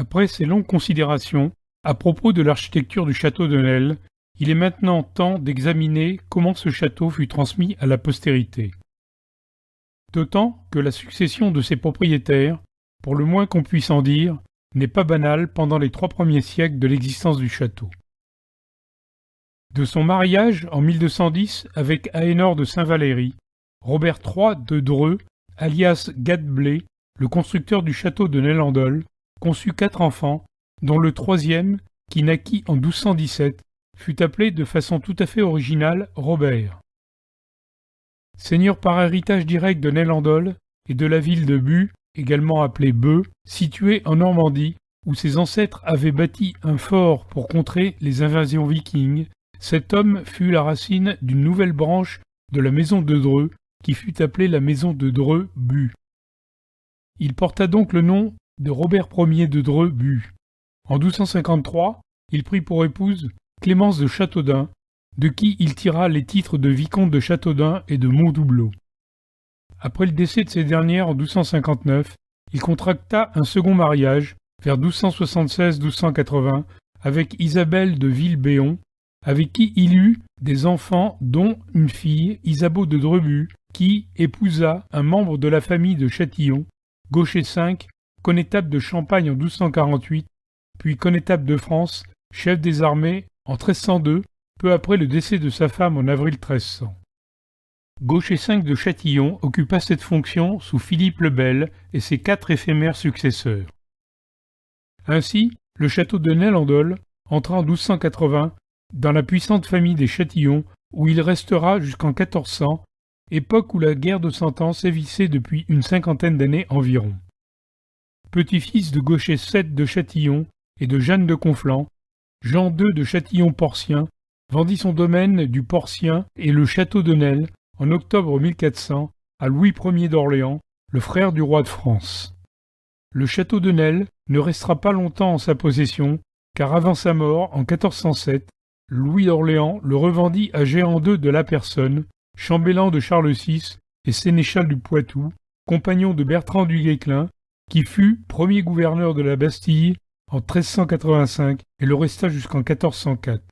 Après ces longues considérations à propos de l'architecture du château de Nesle, il est maintenant temps d'examiner comment ce château fut transmis à la postérité. D'autant que la succession de ses propriétaires, pour le moins qu'on puisse en dire, n'est pas banale pendant les 3 premiers siècles de l'existence du château. De son mariage en 1210 avec Aénor de Saint-Valery, Robert III de Dreux, alias Gadblé, le constructeur du château de Nesle-en-Dol, conçut 4 enfants, dont le troisième, qui naquit en 1217, fut appelé de façon tout à fait originale Robert. Seigneur par héritage direct de Nesle-en-Dol et de la ville de Bu, également appelée Beu, située en Normandie, où ses ancêtres avaient bâti un fort pour contrer les invasions vikings, cet homme fut la racine d'une nouvelle branche de la maison de Dreux, qui fut appelée la maison de Dreux-Bu. Il porta donc le nom de Robert Ier de Dreux-Bu. En 1253, il prit pour épouse Clémence de Châteaudun, de qui il tira les titres de vicomte de Châteaudun et de Montdoubleau. Après le décès de ces dernières en 1259, il contracta un second mariage, vers 1276-1280, avec Isabelle de Villebéon, avec qui il eut des enfants dont une fille, Isabeau de Dreux-Bu, qui épousa un membre de la famille de Châtillon, Gaucher V, connétable de Champagne en 1248, puis connétable de France, chef des armées en 1302, peu après le décès de sa femme en avril 1300. Gaucher V de Châtillon occupa cette fonction sous Philippe le Bel et ses 4 éphémères successeurs. Ainsi, le château de Nesle-en-Dol entra en 1280 dans la puissante famille des Châtillons, où il restera jusqu'en 1400, époque où la guerre de Cent Ans sévissait depuis une 50aine d'années environ. Petit-fils de Gaucher VII de Châtillon et de Jeanne de Conflans, Jean II de Châtillon-Porcien vendit son domaine du Porcien et le château de Nesle en octobre 1400 à Louis Ier d'Orléans, le frère du roi de France. Le château de Nesle ne restera pas longtemps en sa possession, car avant sa mort, en 1407, Louis d'Orléans le revendit à Jehan II de la Personne, chambellan de Charles VI et sénéchal du Poitou, compagnon de Bertrand du Guesclin, qui fut premier gouverneur de la Bastille en 1385 et le resta jusqu'en 1404.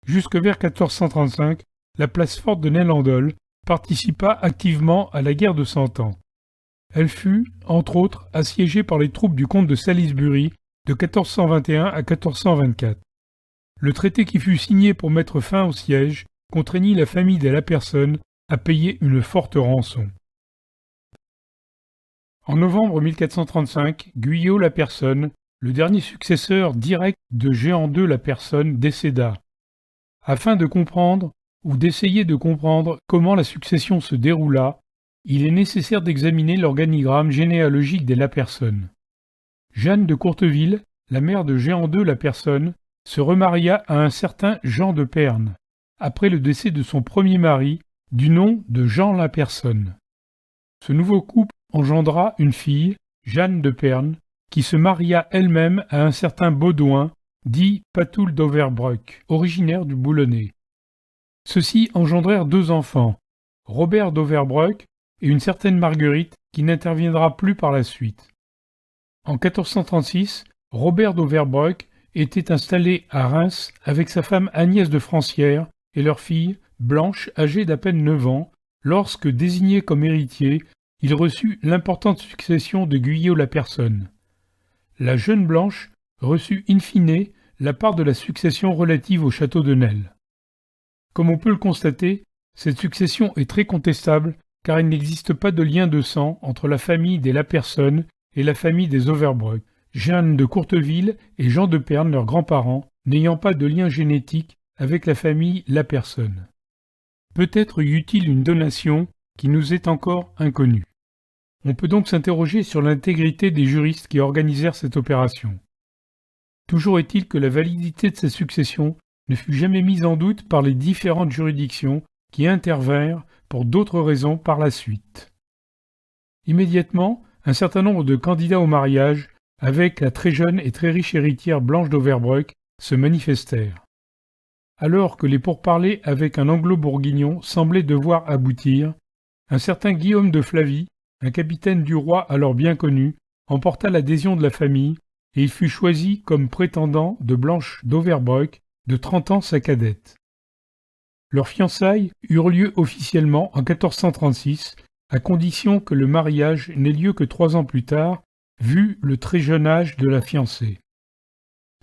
Jusque vers 1435, la place forte de Nesle-en-Dol participa activement à la guerre de Cent Ans. Elle fut, entre autres, assiégée par les troupes du comte de Salisbury de 1421 à 1424. Le traité qui fut signé pour mettre fin au siège contraignit la famille de la Personne à payer une forte rançon. En novembre 1435, Guyot la Personne, le dernier successeur direct de Jehan II la Personne, décéda. Afin de comprendre, ou d'essayer de comprendre comment la succession se déroula, il est nécessaire d'examiner l'organigramme généalogique des la Personne. Jeanne de Courteville, la mère de Jehan II la Personne, se remaria à un certain Jean de Perne, après le décès de son premier mari, du nom de Jean la Personne. Ce nouveau couple engendra une fille, Jeanne de Perne, qui se maria elle-même à un certain Baudouin, dit Patoul d'Overbruck, originaire du Boulonnais. Ceux-ci engendrèrent 2 enfants, Robert d'Overbruck et une certaine Marguerite, qui n'interviendra plus par la suite. En 1436, Robert d'Overbruck était installé à Reims avec sa femme Agnès de Francières et leur fille, Blanche, âgée d'à peine 9 ans, lorsque, désigné comme héritier, il reçut l'importante succession de Guyot la Personne. La jeune Blanche reçut in fine la part de la succession relative au château de Nesle. Comme on peut le constater, cette succession est très contestable car il n'existe pas de lien de sang entre la famille des la Personne et la famille des Overbruck, Jeanne de Courteville et Jean de Perne, leurs grands-parents, n'ayant pas de lien génétique avec la famille la Personne. Peut-être y eut-il une donation qui nous est encore inconnue. On peut donc s'interroger sur l'intégrité des juristes qui organisèrent cette opération. Toujours est-il que la validité de cette succession ne fut jamais mise en doute par les différentes juridictions qui intervinrent pour d'autres raisons par la suite. Immédiatement, un certain nombre de candidats au mariage, avec la très jeune et très riche héritière Blanche d'Overbruck, se manifestèrent. Alors que les pourparlers avec un anglo-bourguignon semblaient devoir aboutir, un certain Guillaume de Flavie, un capitaine du roi alors bien connu, emporta l'adhésion de la famille et il fut choisi comme prétendant de Blanche d'Overbruck, de 30 ans, sa cadette. Leurs fiançailles eurent lieu officiellement en 1436, à condition que le mariage n'ait lieu que 3 ans plus tard, vu le très jeune âge de la fiancée.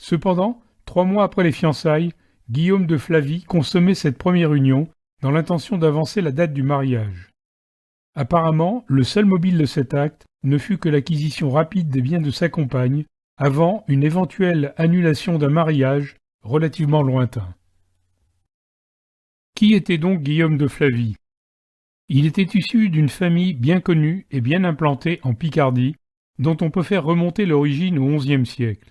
Cependant, 3 mois après les fiançailles, Guillaume de Flavie consommait cette première union dans l'intention d'avancer la date du mariage. Apparemment, le seul mobile de cet acte ne fut que l'acquisition rapide des biens de sa compagne, avant une éventuelle annulation d'un mariage relativement lointain. Qui était donc Guillaume de Flavie? Il était issu d'une famille bien connue et bien implantée en Picardie, dont on peut faire remonter l'origine au XIe siècle.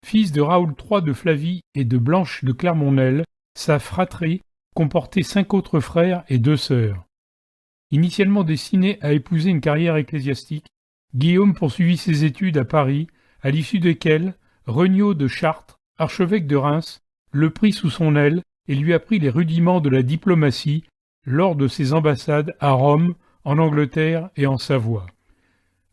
Fils de Raoul III de Flavie et de Blanche de Clermont-Nel, sa fratrie comportait 5 autres frères et 2 sœurs. Initialement destiné à épouser une carrière ecclésiastique, Guillaume poursuivit ses études à Paris, à l'issue desquelles Regnault de Chartres, archevêque de Reims, le prit sous son aile et lui apprit les rudiments de la diplomatie lors de ses ambassades à Rome, en Angleterre et en Savoie.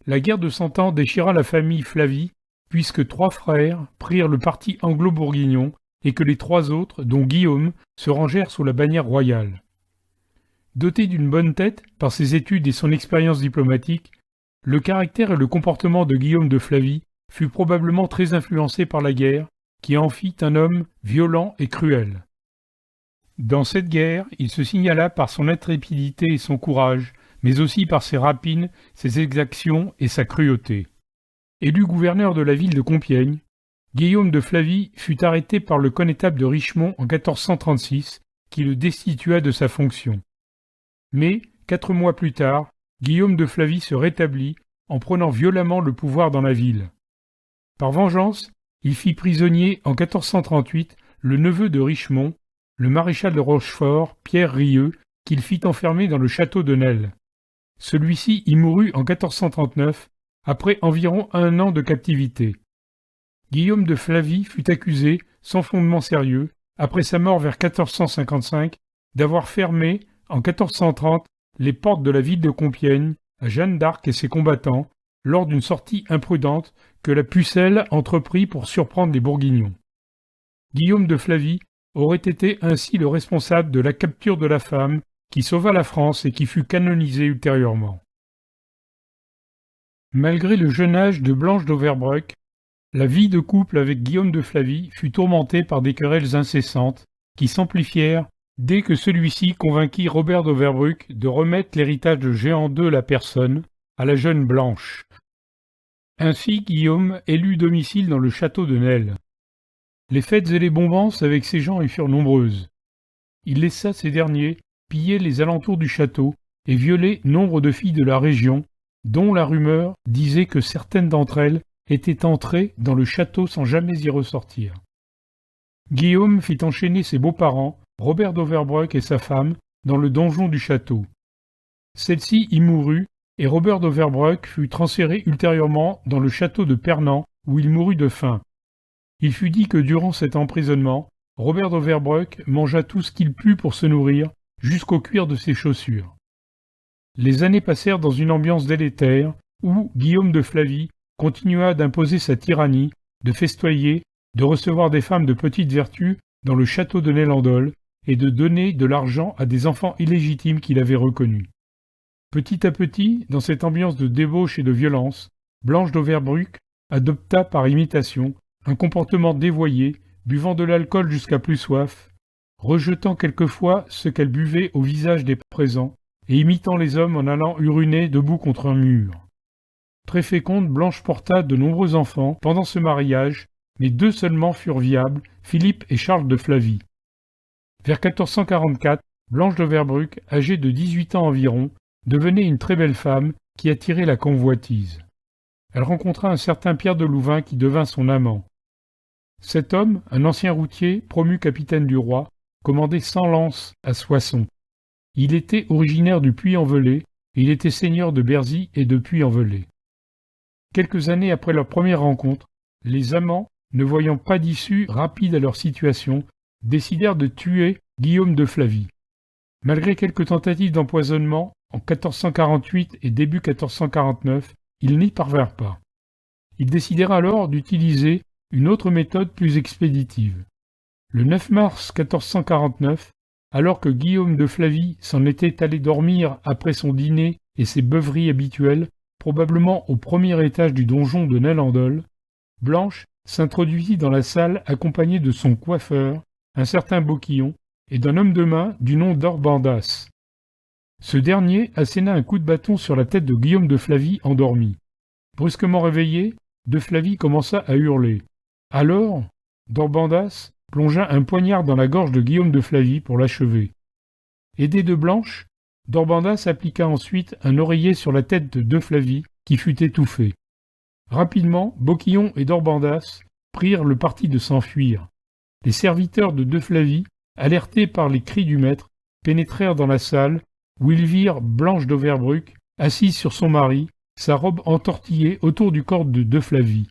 La guerre de Cent Ans déchira la famille Flavie, puisque 3 frères prirent le parti anglo-bourguignon et que les 3 autres, dont Guillaume, se rangèrent sous la bannière royale. Doté d'une bonne tête par ses études et son expérience diplomatique, le caractère et le comportement de Guillaume de Flavie fut probablement très influencé par la guerre, qui en fit un homme violent et cruel. Dans cette guerre, il se signala par son intrépidité et son courage, mais aussi par ses rapines, ses exactions et sa cruauté. Élu gouverneur de la ville de Compiègne, Guillaume de Flavie fut arrêté par le connétable de Richemont en 1436, qui le destitua de sa fonction. Mais, 4 mois plus tard, Guillaume de Flavie se rétablit en prenant violemment le pouvoir dans la ville. Par vengeance, il fit prisonnier en 1438 le neveu de Richemont, le maréchal de Rochefort, Pierre Rieux, qu'il fit enfermer dans le château de Nesle. Celui-ci y mourut en 1439, après environ 1 an de captivité. Guillaume de Flavie fut accusé, sans fondement sérieux, après sa mort vers 1455, d'avoir fermé, en 1430, les portes de la ville de Compiègne à Jeanne d'Arc et ses combattants, lors d'une sortie imprudente que la Pucelle entreprit pour surprendre les Bourguignons. Guillaume de Flavie aurait été ainsi le responsable de la capture de la femme qui sauva la France et qui fut canonisée ultérieurement. Malgré le jeune âge de Blanche d'Overbruck, la vie de couple avec Guillaume de Flavie fut tourmentée par des querelles incessantes qui s'amplifièrent dès que celui-ci convainquit Robert d'Overbruck de remettre l'héritage de Jehan II la Personne à la jeune Blanche. Ainsi Guillaume élut domicile dans le château de Nesle. Les fêtes et les bombances avec ses gens y furent nombreuses. Il laissa ces derniers piller les alentours du château et violer nombre de filles de la région, dont la rumeur disait que certaines d'entre elles étaient entrées dans le château sans jamais y ressortir. Guillaume fit enchaîner ses beaux-parents, Robert d'Overbruck et sa femme, dans le donjon du château. Celle-ci y mourut, et Robert d'Overbruck fut transféré ultérieurement dans le château de Pernan, où il mourut de faim. Il fut dit que durant cet emprisonnement, Robert d'Overbruck mangea tout ce qu'il put pour se nourrir, jusqu'au cuir de ses chaussures. Les années passèrent dans une ambiance délétère, où Guillaume de Flavie continua d'imposer sa tyrannie, de festoyer, de recevoir des femmes de petite vertu dans le château de Nélandol, et de donner de l'argent à des enfants illégitimes qu'il avait reconnus. Petit à petit, dans cette ambiance de débauche et de violence, Blanche d'Overbruck adopta par imitation un comportement dévoyé, buvant de l'alcool jusqu'à plus soif, rejetant quelquefois ce qu'elle buvait au visage des présents, et imitant les hommes en allant uriner debout contre un mur. Très féconde, Blanche porta de nombreux enfants pendant ce mariage, mais 2 seulement furent viables, Philippe et Charles de Flavie. Vers 1444, Blanche d'Overbruck, âgée de 18 ans environ, devenait une très belle femme qui attirait la convoitise. Elle rencontra un certain Pierre de Louvain qui devint son amant. Cet homme, un ancien routier, promu capitaine du roi, commandait 100 lances à Soissons. Il était originaire du Puy-en-Velay et il était seigneur de Berzy et de Puy-en-Velay. Quelques années après leur première rencontre, les amants, ne voyant pas d'issue rapide à leur situation, décidèrent de tuer Guillaume de Flavie. Malgré quelques tentatives d'empoisonnement, en 1448 et début 1449, ils n'y parvinrent pas. Ils décidèrent alors d'utiliser une autre méthode plus expéditive. Le 9 mars 1449, alors que Guillaume de Flavie s'en était allé dormir après son dîner et ses beuveries habituelles, probablement au premier étage du donjon de Nel-en-Dol, Blanche s'introduisit dans la salle accompagnée de son coiffeur, un certain Bocquillon, et d'un homme de main du nom d'Orbandas. Ce dernier asséna un coup de bâton sur la tête de Guillaume de Flavie endormi. Brusquement réveillé, de Flavie commença à hurler. Alors, d'Orbandas plongea un poignard dans la gorge de Guillaume de Flavie pour l'achever. Aidé de Blanche, d'Orbandas appliqua ensuite un oreiller sur la tête de Flavie, qui fut étouffée. Rapidement, Bocquillon et d'Orbandas prirent le parti de s'enfuir. Les serviteurs de Flavie, alertés par les cris du maître, pénétrèrent dans la salle, où ils virent Blanche d'Auverbruck, assise sur son mari, sa robe entortillée autour du corps de Flavie.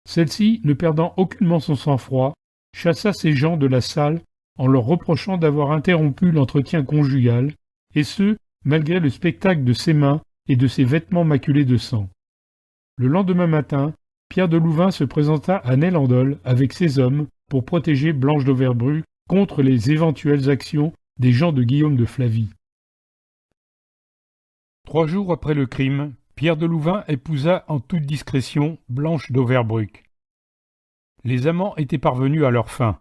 Celle-ci, ne perdant aucunement son sang-froid, chassa ses gens de la salle en leur reprochant d'avoir interrompu l'entretien conjugal, et ce, malgré le spectacle de ses mains et de ses vêtements maculés de sang. Le lendemain matin, Pierre de Louvain se présenta à Nel-en-Dol avec ses hommes pour protéger Blanche d'Auverbruck contre les éventuelles actions des gens de Guillaume de Flavie. 3 jours après le crime, Pierre de Louvain épousa en toute discrétion Blanche d'Auverbruck. Les amants étaient parvenus à leur fin.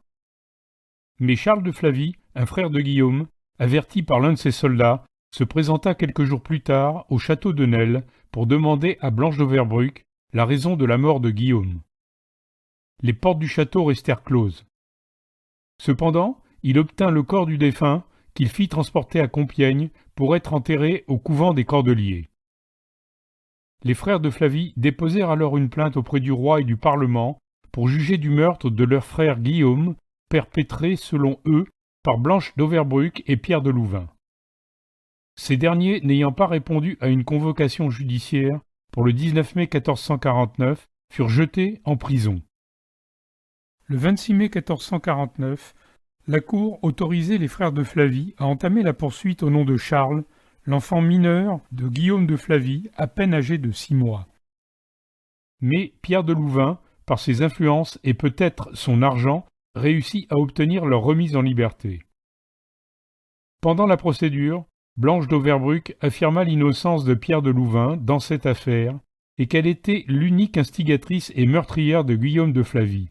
Mais Charles de Flavie, un frère de Guillaume, averti par l'un de ses soldats, se présenta quelques jours plus tard au château de Nesle pour demander à Blanche d'Auverbruck la raison de la mort de Guillaume. Les portes du château restèrent closes. Cependant, il obtint le corps du défunt qu'il fit transporter à Compiègne pour être enterré au couvent des Cordeliers. Les frères de Flavie déposèrent alors une plainte auprès du roi et du Parlement pour juger du meurtre de leur frère Guillaume, perpétré, selon eux, par Blanche d'Auverbruck et Pierre de Louvain. Ces derniers, n'ayant pas répondu à une convocation judiciaire pour le 19 mai 1449, furent jetés en prison. Le 26 mai 1449, la Cour autorisait les frères de Flavie à entamer la poursuite au nom de Charles, l'enfant mineur de Guillaume de Flavie, à peine âgé de 6 mois. Mais Pierre de Louvain, par ses influences et peut-être son argent, réussit à obtenir leur remise en liberté. Pendant la procédure, Blanche d'Auverbruck affirma l'innocence de Pierre de Louvain dans cette affaire et qu'elle était l'unique instigatrice et meurtrière de Guillaume de Flavie.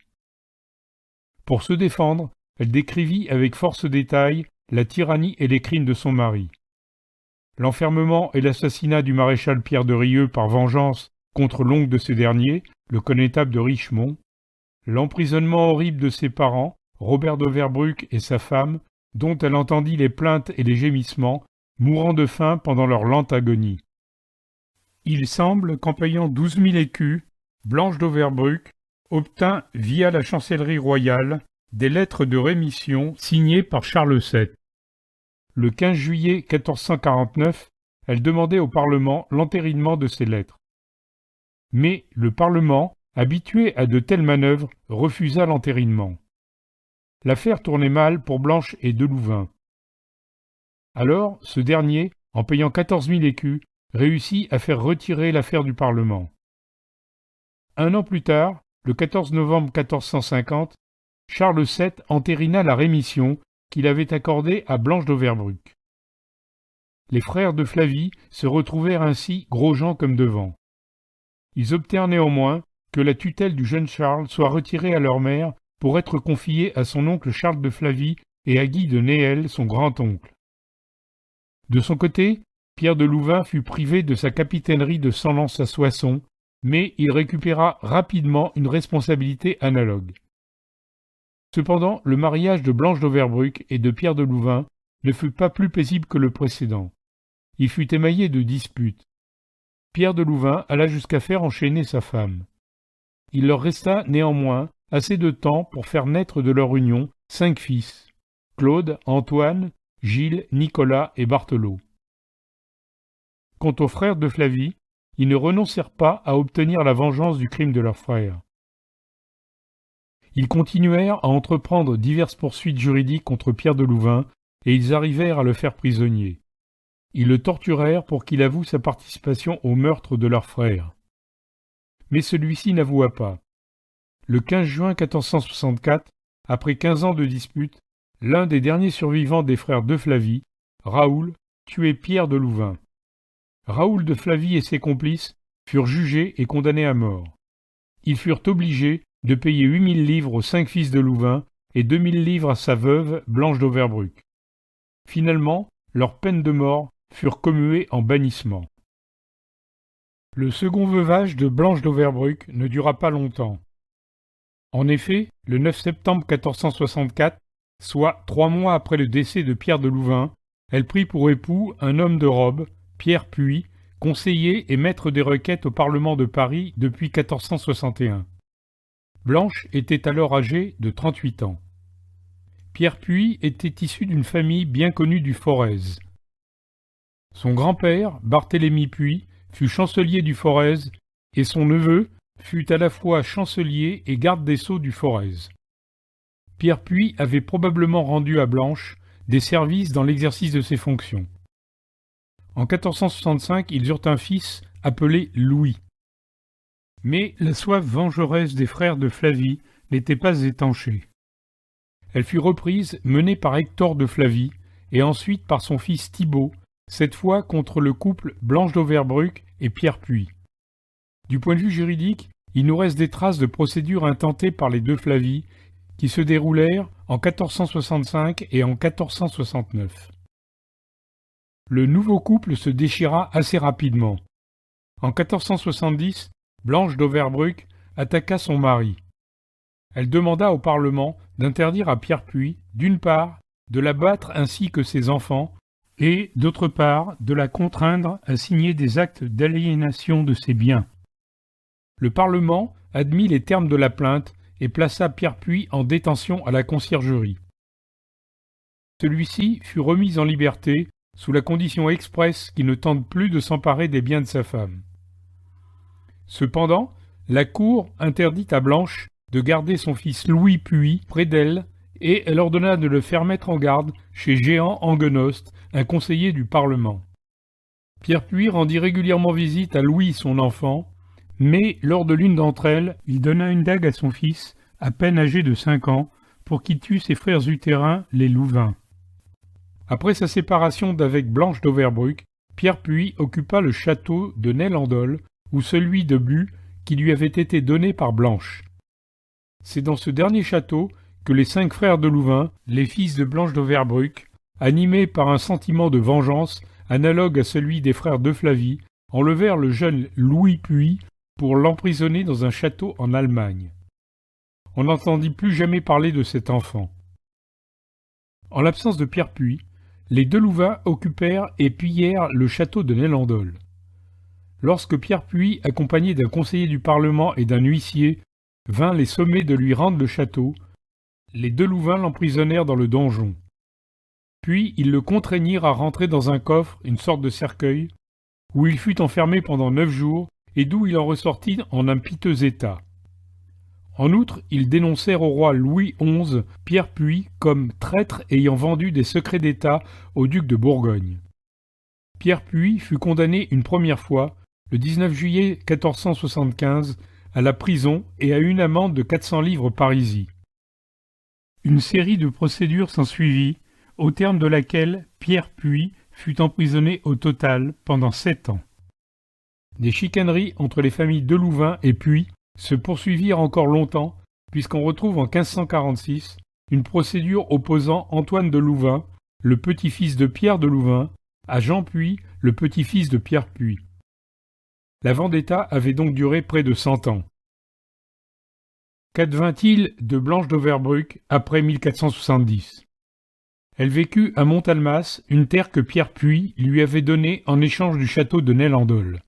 Pour se défendre, elle décrivit avec force détail la tyrannie et les crimes de son mari. L'enfermement et l'assassinat du maréchal Pierre de Rieux par vengeance contre l'oncle de ces derniers, le connétable de Richemont, l'emprisonnement horrible de ses parents, Robert d'Auverbruck et sa femme, dont elle entendit les plaintes et les gémissements, mourant de faim pendant leur lente agonie. Il semble qu'en payant 12 000 écus, Blanche d'Auverbruck obtint, via la chancellerie royale, des lettres de rémission signées par Charles VII. Le 15 juillet 1449, elle demandait au Parlement l'entérinement de ces lettres. Mais le Parlement, habitué à de telles manœuvres, refusa l'entérinement. L'affaire tournait mal pour Blanche et de Louvain. Alors, ce dernier, en payant 14 000 écus, réussit à faire retirer l'affaire du Parlement. Un an plus tard, le 14 novembre 1450, Charles VII entérina la rémission qu'il avait accordée à Blanche d'Auverbruck. Les frères de Flavie se retrouvèrent ainsi gros gens comme devant. Ils obtinrent néanmoins que la tutelle du jeune Charles soit retirée à leur mère pour être confiée à son oncle Charles de Flavie et à Guy de Néel, son grand-oncle. De son côté, Pierre de Louvain fut privé de sa capitainerie de Senlens à Soissons, mais il récupéra rapidement une responsabilité analogue. Cependant, le mariage de Blanche d'Auverbruck et de Pierre de Louvain ne fut pas plus paisible que le précédent. Il fut émaillé de disputes. Pierre de Louvain alla jusqu'à faire enchaîner sa femme. Il leur resta néanmoins assez de temps pour faire naître de leur union 5 fils, Claude, Antoine, Gilles, Nicolas et Barthelot. Quant aux frères de Flavie, ils ne renoncèrent pas à obtenir la vengeance du crime de leur frère. Ils continuèrent à entreprendre diverses poursuites juridiques contre Pierre de Louvain et ils arrivèrent à le faire prisonnier. Ils le torturèrent pour qu'il avoue sa participation au meurtre de leur frère. mais celui-ci n'avoua pas. Le 15 juin 1464, après 15 ans de dispute, l'un des derniers survivants des frères de Flavie, Raoul, tuait Pierre de Louvain. Raoul de Flavie et ses complices furent jugés et condamnés à mort. Ils furent obligés de payer 8000 livres aux 5 fils de Louvain et 2000 livres à sa veuve, Blanche d'Auverbruck. Finalement, leurs peines de mort furent commuées en bannissement. Le second veuvage de Blanche d'Auverbruck ne dura pas longtemps. En effet, le 9 septembre 1464, soit 3 mois après le décès de Pierre de Louvain, elle prit pour époux un homme de robe, Pierre Puy, conseiller et maître des requêtes au Parlement de Paris depuis 1461. Blanche était alors âgée de 38 ans. Pierre Puy était issu d'une famille bien connue du Forez. Son grand-père, Barthélemy Puy, fut chancelier du Forez et son neveu fut à la fois chancelier et garde des sceaux du Forez. Pierre Puy avait probablement rendu à Blanche des services dans l'exercice de ses fonctions. En 1465, ils eurent un fils appelé Louis. Mais la soif vengeresse des frères de Flavie n'était pas étanchée. Elle fut reprise, menée par Hector de Flavie, et ensuite par son fils Thibaut, cette fois contre le couple Blanche d'Auverbruck et Pierre Puy. Du point de vue juridique, il nous reste des traces de procédures intentées par les deux Flavies qui se déroulèrent en 1465 et en 1469. Le nouveau couple se déchira assez rapidement. En 1470, Blanche d'Auverbruck attaqua son mari. Elle demanda au Parlement d'interdire à Pierre Puy, d'une part, de la battre ainsi que ses enfants, et, d'autre part, de la contraindre à signer des actes d'aliénation de ses biens. Le Parlement admit les termes de la plainte et plaça Pierre Puy en détention à la conciergerie. Celui-ci fut remis en liberté sous la condition expresse qu'il ne tente plus de s'emparer des biens de sa femme. Cependant, la cour interdit à Blanche de garder son fils Louis Puy près d'elle et elle ordonna de le faire mettre en garde chez Jehan Anguenost, un conseiller du Parlement. Pierre Puy rendit régulièrement visite à Louis, son enfant, mais lors de l'une d'entre elles, il donna une dague à son fils, à peine âgé de 5 ans, pour qu'il tue ses frères utérins, les Louvain. Après sa séparation d'avec Blanche d'Auverbruck, Pierre Puy occupa le château de Ney-Landol ou celui de Bu qui lui avait été donné par Blanche. C'est dans ce dernier château que les 5 frères de Louvain, les fils de Blanche d'Auverbruck, animés par un sentiment de vengeance analogue à celui des frères de Flavie, enlevèrent le jeune Louis Puy pour l'emprisonner dans un château en Allemagne. On n'entendit plus jamais parler de cet enfant. En l'absence de Pierre Puy, les deux Louvain occupèrent et pillèrent le château de Ney-Landol. Lorsque Pierre Puy, accompagné d'un conseiller du Parlement et d'un huissier, vint les sommer de lui rendre le château, les deux Louvain l'emprisonnèrent dans le donjon. Puis ils le contraignirent à rentrer dans un coffre, une sorte de cercueil, où il fut enfermé pendant 9 jours et d'où il en ressortit en un piteux état. En outre, ils dénoncèrent au roi Louis XI Pierre Puy comme traître ayant vendu des secrets d'État au duc de Bourgogne. Pierre Puy fut condamné une première fois, le 19 juillet 1475, à la prison et à une amende de 400 livres parisis. Une série de procédures s'ensuivit, au terme de laquelle Pierre Puy fut emprisonné au total pendant 7 ans. Des chicaneries entre les familles de Louvain et Puy se poursuivirent encore longtemps, puisqu'on retrouve en 1546 une procédure opposant Antoine de Louvain, le petit-fils de Pierre de Louvain, à Jean Puy, le petit-fils de Pierre Puy. La vendetta avait donc duré près de 100 ans. Qu'advint-il de Blanche d'Auverbruck après 1470 ? Elle vécut à Montalmas, une terre que Pierre Puy lui avait donnée en échange du château de Ney-Landol.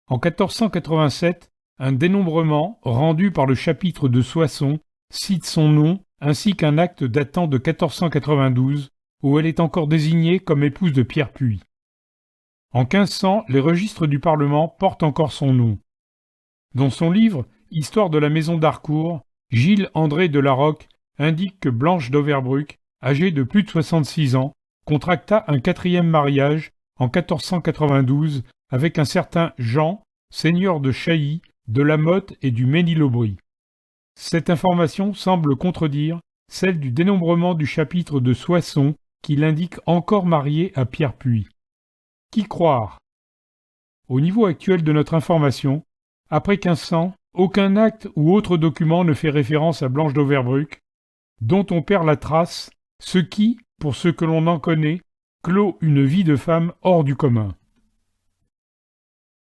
En 1487, un dénombrement rendu par le chapitre de Soissons cite son nom ainsi qu'un acte datant de 1492 où elle est encore désignée comme épouse de Pierre Puy. En 1500, les registres du Parlement portent encore son nom. Dans son livre « Histoire de la maison d'Harcourt », Gilles André de la Roque indique que Blanche d'Auverbruck, âgée de plus de 66 ans, contracta un 4e mariage en 1492 avec un certain Jean, seigneur de Chailly, de la Motte et du Mesnil-Aubry. Cette information semble contredire celle du dénombrement du chapitre de Soissons qui l'indique encore marié à Pierre Puy. Qui croire? Au niveau actuel de notre information, après 1500, aucun acte ou autre document ne fait référence à Blanche d'Auverbruck, dont on perd la trace, ce qui, pour ce que l'on en connaît, clôt une vie de femme hors du commun.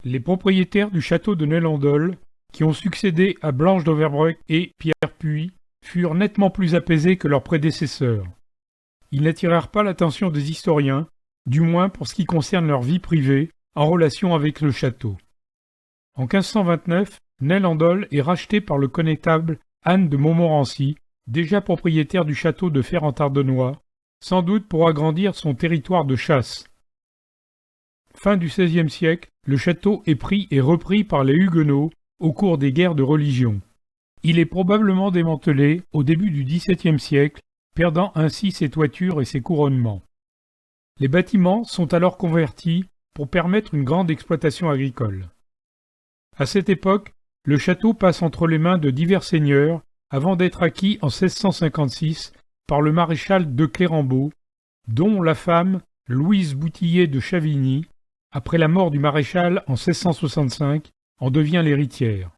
Les propriétaires du château de Nel-en-Dol, qui ont succédé à Blanche d'Auverbruck et Pierre Puy, furent nettement plus apaisés que leurs prédécesseurs. Ils n'attirèrent pas l'attention des historiens, du moins pour ce qui concerne leur vie privée, en relation avec le château. En 1529, Nel-en-Dol est racheté par le connétable Anne de Montmorency, déjà propriétaire du château de Fer-en-Tardenois, sans doute pour agrandir son territoire de chasse. Fin du XVIe siècle, le château est pris et repris par les Huguenots au cours des guerres de religion. Il est probablement démantelé au début du XVIIe siècle, perdant ainsi ses toitures et ses couronnements. Les bâtiments sont alors convertis pour permettre une grande exploitation agricole. À cette époque, le château passe entre les mains de divers seigneurs avant d'être acquis en 1656 par le maréchal de Clérambault, dont la femme, Louise Boutillier de Chavigny, après la mort du maréchal en 1665, en devient l'héritière.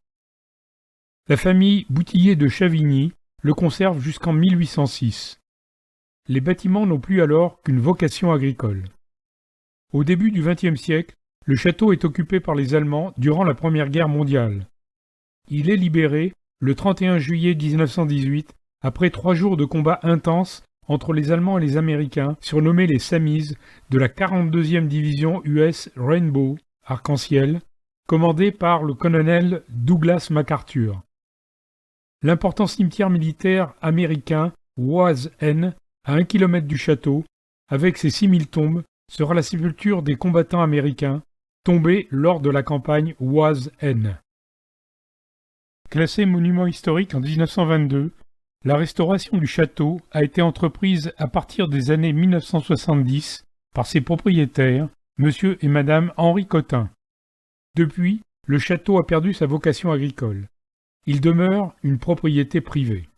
La famille Boutillier de Chavigny le conserve jusqu'en 1806. Les bâtiments n'ont plus alors qu'une vocation agricole. Au début du XXe siècle, le château est occupé par les Allemands durant la Première Guerre mondiale. Il est libéré le 31 juillet 1918 après 3 jours de combats intenses entre les Allemands et les Américains, surnommés les Sammis, de la 42e division US Rainbow, Arc-en-Ciel, commandée par le colonel Douglas MacArthur. L'important cimetière militaire américain Oise N, à 1 km du château, avec ses 6000 tombes, sera la sépulture des combattants américains tombés lors de la campagne Oise N. Classé monument historique en 1922, la restauration du château a été entreprise à partir des années 1970 par ses propriétaires, M. et Mme Henri Cotin. Depuis, le château a perdu sa vocation agricole. Il demeure une propriété privée.